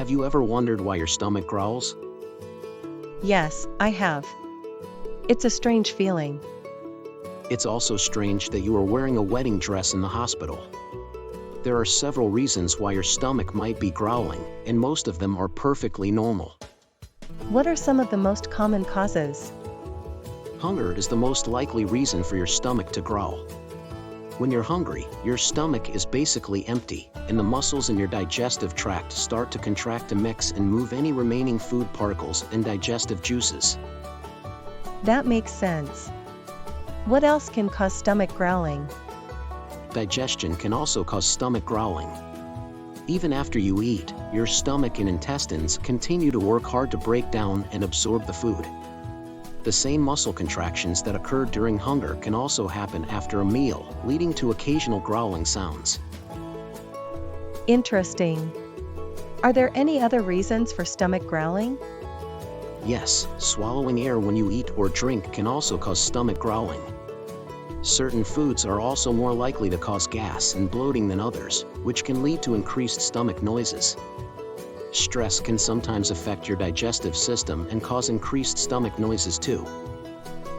Have you ever wondered why your stomach growls? Yes, I have. It's a strange feeling. It's also strange that you are wearing a wedding dress in the hospital. There are several reasons why your stomach might be growling, and most of them are perfectly normal. What are some of the most common causes? Hunger is the most likely reason for your stomach to growl. When you're hungry, your stomach is basically empty, and the muscles in your digestive tract start to contract to mix and move any remaining food particles and digestive juices. That makes sense. What else can cause stomach growling? Digestion can also cause stomach growling. Even after you eat, your stomach and intestines continue to work hard to break down and absorb the food. The same muscle contractions that occur during hunger can also happen after a meal, leading to occasional growling sounds. Interesting. Are there any other reasons for stomach growling? Yes, swallowing air when you eat or drink can also cause stomach growling. Certain foods are also more likely to cause gas and bloating than others, which can lead to increased stomach noises. Stress can sometimes affect your digestive system and cause increased stomach noises too.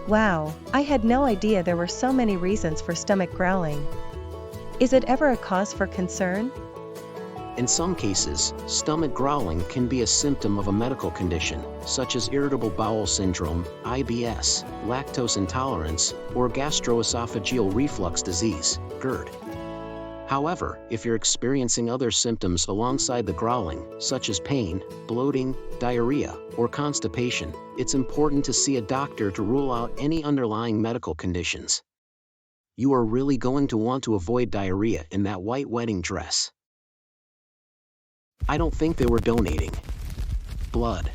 Wow, I had no idea there were so many reasons for stomach growling. Is it ever a cause for concern? In some cases, stomach growling can be a symptom of a medical condition, such as irritable bowel syndrome, IBS, lactose intolerance, or gastroesophageal reflux disease, GERD. However, if you're experiencing other symptoms alongside the growling, such as pain, bloating, diarrhea, or constipation, it's important to see a doctor to rule out any underlying medical conditions. You are really going to want to avoid diarrhea in that white wedding dress. I don't think they were donating blood.